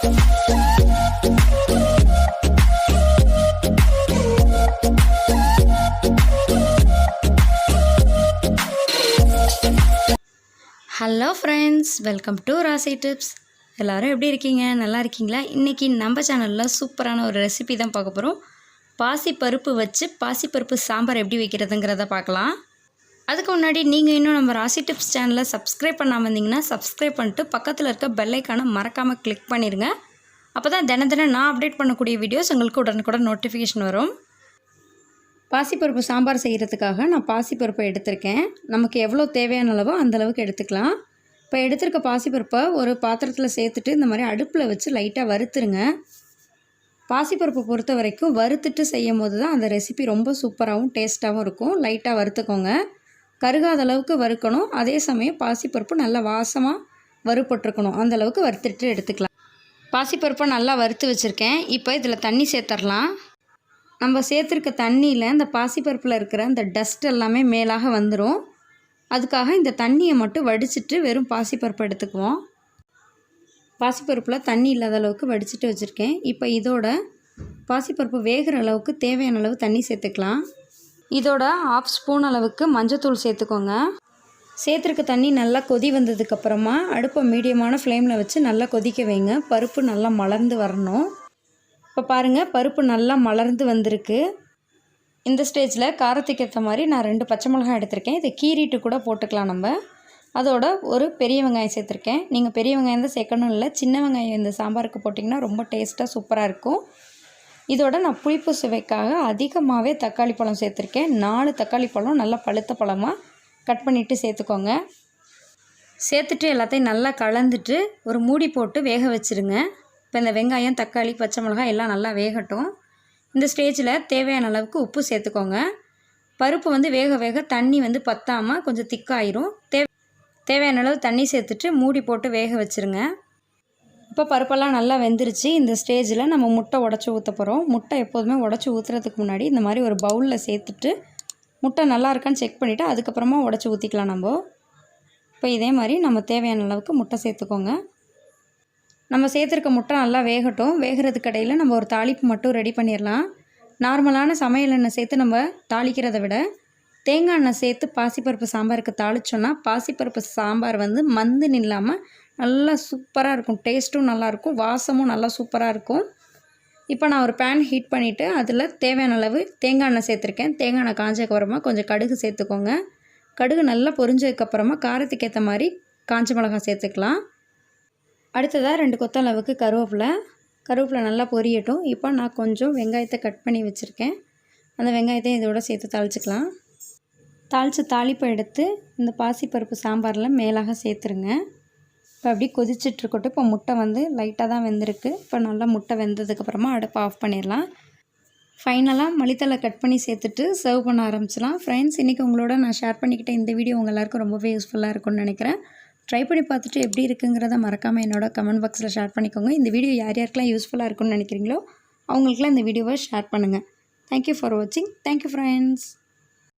Hello friends, welcome to ராசி tips. எல்லோரும் எப்படி இருக்கீங்க? நல்லா இருக்கீங்களா? இன்றைக்கி நம்ம சேனலில் சூப்பரான ஒரு ரெசிபி தான் பார்க்க போகிறோம். பாசிப்பருப்பு வச்சு பாசிப்பருப்பு சாம்பார் எப்படி வைக்கிறதுங்கிறத பார்க்கலாம். அதுக்கு முன்னாடி நீங்கள் இன்னும் நம்ம ராசி டிப்ஸ் சேனலை சப்ஸ்கிரைப் பண்ணாமல் இருந்தீங்கன்னா சப்ஸ்கிரைப் பண்ணிட்டு பக்கத்தில் இருக்க பெல் ஐக்கானை மறக்காமல் கிளிக் பண்ணிடுங்க. அப்போ தான் தினம் நான் அப்டேட் பண்ணக்கூடிய வீடியோஸ் உங்களுக்கு உடனுக்குடன் நோட்டிஃபிகேஷன் வரும். பாசிப்பருப்பு சாம்பார் செய்கிறதுக்காக நான் பாசிப்பருப்பை எடுத்திருக்கேன். நமக்கு எவ்வளோ தேவையான அளவோ அந்தளவுக்கு எடுத்துக்கலாம். இப்போ எடுத்திருக்க பாசிப்பருப்பை ஒரு பாத்திரத்தில் சேர்த்துட்டு இந்த மாதிரி அடுப்பில் வச்சு லைட்டாக வறுத்துருங்க. பாசிப்பருப்பை பொறுத்த வரைக்கும் வறுத்துட்டு செய்யும் போது தான் அந்த ரெசிபி ரொம்ப சூப்பராகவும் டேஸ்ட்டாகவும் இருக்கும். லைட்டாக வறுத்துக்கோங்க, கருகாத அளவுக்கு வறுக்கணும். அதே சமயம் பாசிப்பருப்பு நல்லா வாசமாக வறுப்பட்டுருக்கணும், அந்தளவுக்கு வறுத்துட்டு எடுத்துக்கலாம். பாசிப்பருப்பை நல்லா வறுத்து வச்சுருக்கேன். இப்போ இதில் தண்ணி சேர்த்துடலாம். நம்ம சேர்த்துருக்க தண்ணியில் இந்த பாசிப்பருப்பில் இருக்கிற அந்த டஸ்ட் எல்லாமே மேலாக வந்துடும். அதுக்காக இந்த தண்ணியை மட்டும் வடிச்சிட்டு வெறும் பாசிப்பருப்பு எடுத்துக்குவோம். பாசிப்பருப்பில் தண்ணி இல்லாத அளவுக்கு வடிச்சிட்டு வச்சுருக்கேன். இப்போ இதோட பாசிப்பருப்பு வேகிற அளவுக்கு தேவையான அளவு தண்ணி சேர்த்துக்கலாம். இதோட 1/2 ஸ்பூன் அளவுக்கு மஞ்சத்தூள் சேர்த்துக்கோங்க. சேர்த்துருக்க தண்ணி நல்லா கொதி வந்ததுக்கப்புறமா அடுப்பை மீடியமான ஃப்ளேமில் வச்சு நல்லா கொதிக்க வைங்க. பருப்பு நல்லா மலர்ந்து வரணும். இப்போ பாருங்கள், பருப்பு நல்லா மலர்ந்து வந்திருக்கு. இந்த ஸ்டேஜில் காரத்துக்கு ஏற்ற மாதிரி நான் 2 பச்சை மிளகாய் எடுத்திருக்கேன். இதை கீறிட்டு கூட போட்டுக்கலாம் நம்ம. அதோட ஒரு பெரிய வெங்காயம் சேர்த்துருக்கேன். நீங்கள் பெரிய வெங்காயம் தான் சேர்க்கணும் இல்லை, சின்ன வெங்காயம் இந்த சாம்பாருக்கு போட்டிங்கன்னா ரொம்ப டேஸ்ட்டாக சூப்பராக இருக்கும். இதோட நான் புளிப்பு சுவைக்காக அதிகமாகவே தக்காளி பழம் சேர்த்துருக்கேன். 4 தக்காளி பழம் நல்லா பழுத்த பழமாக கட் பண்ணிவிட்டு சேர்த்துக்கோங்க. சேர்த்துட்டு எல்லாத்தையும் நல்லா கலந்துட்டு ஒரு மூடி போட்டு வேக வச்சுருங்க. இப்போ இந்த வெங்காயம், தக்காளி, பச்சை மிளகாய் எல்லாம் நல்லா வேகட்டும். இந்த ஸ்டேஜில் தேவையான அளவுக்கு உப்பு சேர்த்துக்கோங்க. பருப்பு வேக வேக தண்ணி பத்தாமல் கொஞ்சம் திக்காயிரும். தேவையான அளவு தண்ணி சேர்த்துட்டு மூடி போட்டு வேக வச்சுருங்க. இப்போ பருப்பெல்லாம் நல்லா வெந்துருச்சு. இந்த ஸ்டேஜில் நம்ம முட்டை உடச்சி ஊற்ற போகிறோம். முட்டை எப்போதுமே உடச்சி ஊற்றுறதுக்கு முன்னாடி இந்த மாதிரி ஒரு பவுலில் சேர்த்துட்டு முட்டை நல்லா இருக்கான்னு செக் பண்ணிவிட்டு அதுக்கப்புறமா உடச்சி ஊற்றிக்கலாம் நம்ம. இப்போ இதே மாதிரி நம்ம தேவையான அளவுக்கு முட்டை சேர்த்துக்கோங்க. நம்ம சேர்த்துருக்க முட்டை நல்லா வேகட்டும். வேகிறதுக்கு இடையில் நம்ம ஒரு தாளிப்பு மட்டும் ரெடி பண்ணிடலாம். நார்மலான சமையல் எண்ணெய் சேர்த்து நம்ம தாளிக்கிறத விட தேங்காய் எண்ணெய் சேர்த்து பாசிப்பருப்பு சாம்பாருக்கு தாளித்தோன்னா பாசிப்பருப்பு சாம்பார் மந்துன்னு இல்லாமல் நல்லா சூப்பராக இருக்கும். டேஸ்ட்டும் நல்லாயிருக்கும், வாசமும் நல்லா சூப்பராக இருக்கும். இப்போ நான் ஒரு பேன் ஹீட் பண்ணிவிட்டு அதில் தேவையான அளவு தேங்காய் எண்ணெய் சேர்த்துருக்கேன். தேங்காய் எண்ணெய் காஞ்சதுக்கப்புறமா கொஞ்சம் கடுகு சேர்த்துக்கோங்க. கடுகு நல்லா பொரிஞ்சதுக்கப்புறமா காரத்துக்கு ஏற்ற மாதிரி காஞ்ச மிளகாய் சேர்த்துக்கலாம். அடுத்ததாக 2 கொத்தளவுக்கு கருவேப்பிலை நல்லா பொரியட்டும். இப்போ நான் கொஞ்சம் வெங்காயத்தை கட் பண்ணி வச்சுருக்கேன். அந்த வெங்காயத்தை இதோட சேர்த்து தாளிச்சிக்கலாம். தாளிப்பை எடுத்து இந்த பாசிப்பருப்பு சாம்பாரில் மேலாக சேர்த்துருங்க. இப்போ அப்படி கொதிச்சிட்ருக்கட்டும். இப்போ முட்டை லைட்டாக தான் வெந்திருக்கு. இப்போ நல்லா முட்டை வெந்ததுக்கப்புறமா அடுப்பை ஆஃப் பண்ணிடலாம். ஃபைனலாக மல்லித்தலை கட் பண்ணி சேர்த்துட்டு சர்வ் பண்ண ஆரம்பிச்சிடலாம். ஃப்ரெண்ட்ஸ், இன்றைக்கி உங்களோட நான் ஷேர் பண்ணிக்கிட்ட இந்த வீடியோ உங்கள் எல்லாருக்கும் ரொம்பவே யூஸ்ஃபுல்லாக இருக்கும்னு நினைக்கிறேன். ட்ரை பண்ணி பார்த்துட்டு எப்படி இருக்குங்கிறத மறக்காமல் என்னோட கமெண்ட் பாக்ஸில் ஷேர் பண்ணிக்கோங்க. இந்த வீடியோ யாருக்கெல்லாம் யூஸ்ஃபுல்லாக இருக்கும்னு நினைக்கிறீங்களோ அவங்களுக்குலாம் இந்த வீடியோவை ஷேர் பண்ணுங்கள். தேங்க்யூ ஃபார் வாட்சிங். Thank you friends.